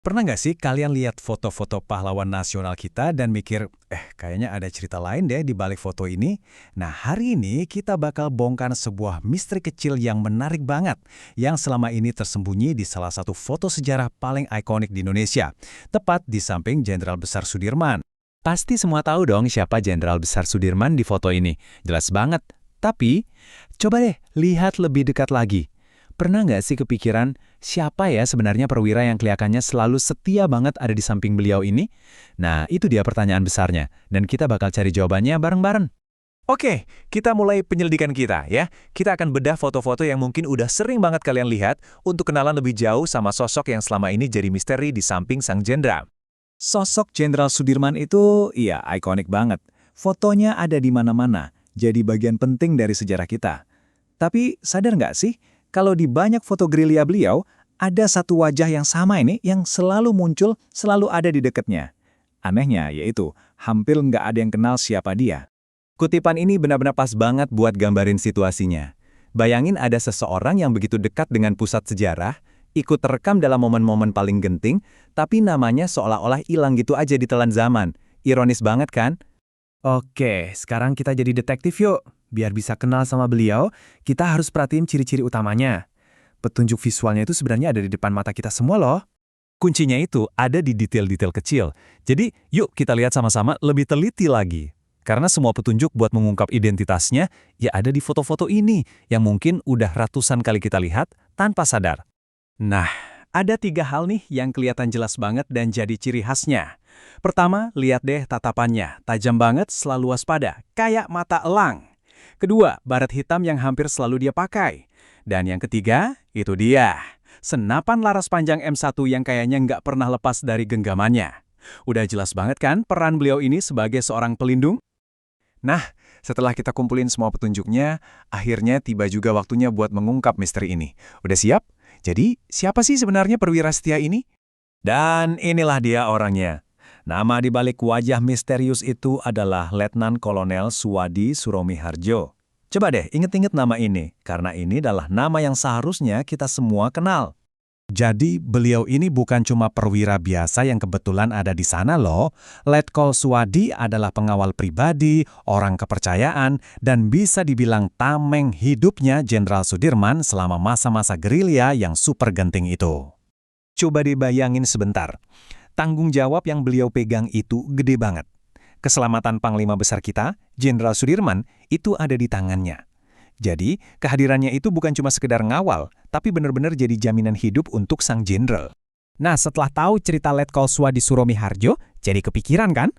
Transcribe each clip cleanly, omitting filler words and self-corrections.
Pernah nggak sih kalian lihat foto-foto pahlawan nasional kita dan mikir, kayaknya ada cerita lain deh di balik foto ini? Nah, hari ini kita bakal bongkar sebuah misteri kecil yang menarik banget, yang selama ini tersembunyi di salah satu foto sejarah paling ikonik di Indonesia, tepat di samping Jenderal Besar Sudirman. Pasti semua tahu dong siapa Jenderal Besar Sudirman di foto ini. Jelas banget. Tapi, coba deh lihat lebih dekat lagi. Pernah nggak sih kepikiran siapa ya sebenarnya perwira yang kelihatannya selalu setia banget ada di samping beliau ini? Nah, itu dia pertanyaan besarnya. Dan kita bakal cari jawabannya bareng-bareng. Oke, kita mulai penyelidikan kita ya. Kita akan bedah foto-foto yang mungkin udah sering banget kalian lihat untuk kenalan lebih jauh sama sosok yang selama ini jadi misteri di samping sang jenderal. Sosok Jenderal Sudirman itu, iya, ikonik banget. Fotonya ada di mana-mana, jadi bagian penting dari sejarah kita. Tapi sadar nggak sih, kalau di banyak foto gerilya beliau, ada satu wajah yang sama ini yang selalu muncul, selalu ada di dekatnya. Anehnya yaitu, hampir nggak ada yang kenal siapa dia. Kutipan ini benar-benar pas banget buat gambarin situasinya. Bayangin ada seseorang yang begitu dekat dengan pusat sejarah, ikut terekam dalam momen-momen paling genting, tapi namanya seolah-olah hilang gitu aja di telan zaman. Ironis banget kan? Oke, sekarang kita jadi detektif yuk. Biar bisa kenal sama beliau, kita harus perhatiin ciri-ciri utamanya. Petunjuk visualnya itu sebenarnya ada di depan mata kita semua loh. Kuncinya itu ada di detail-detail kecil. Jadi, yuk kita lihat sama-sama lebih teliti lagi. Karena semua petunjuk buat mengungkap identitasnya, ya ada di foto-foto ini, yang mungkin udah ratusan kali kita lihat tanpa sadar. Nah, ada 3 hal nih yang kelihatan jelas banget dan jadi ciri khasnya. Pertama, lihat deh tatapannya, tajam banget, selalu waspada, kayak mata elang. Kedua, baret hitam yang hampir selalu dia pakai. Dan yang ketiga, itu dia, senapan laras panjang M1 yang kayaknya nggak pernah lepas dari genggamannya. Udah jelas banget kan peran beliau ini sebagai seorang pelindung? Nah, setelah kita kumpulin semua petunjuknya, akhirnya tiba juga waktunya buat mengungkap misteri ini. Udah siap? Jadi, siapa sih sebenarnya perwira setia ini? Dan inilah dia orangnya. Nama di balik wajah misterius itu adalah Letnan Kolonel Suwadi Suromiharjo. Coba deh inget-inget nama ini, karena ini adalah nama yang seharusnya kita semua kenal. Jadi, beliau ini bukan cuma perwira biasa yang kebetulan ada di sana loh. Letkol Suwadi adalah pengawal pribadi, orang kepercayaan, dan bisa dibilang tameng hidupnya Jenderal Sudirman selama masa-masa gerilya yang super genting itu. Coba dibayangin sebentar. Tanggung jawab yang beliau pegang itu gede banget. Keselamatan Panglima Besar kita, Jenderal Sudirman, itu ada di tangannya. Jadi, kehadirannya itu bukan cuma sekedar ngawal, tapi benar-benar jadi jaminan hidup untuk sang jenderal. Nah, setelah tahu cerita Letkol Suwadi Suromiharjo, jadi kepikiran kan?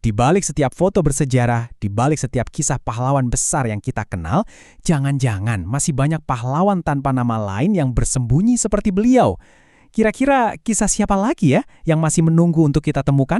Di balik setiap foto bersejarah, di balik setiap kisah pahlawan besar yang kita kenal, jangan-jangan masih banyak pahlawan tanpa nama lain yang bersembunyi seperti beliau. Kira-kira kisah siapa lagi ya yang masih menunggu untuk kita temukan?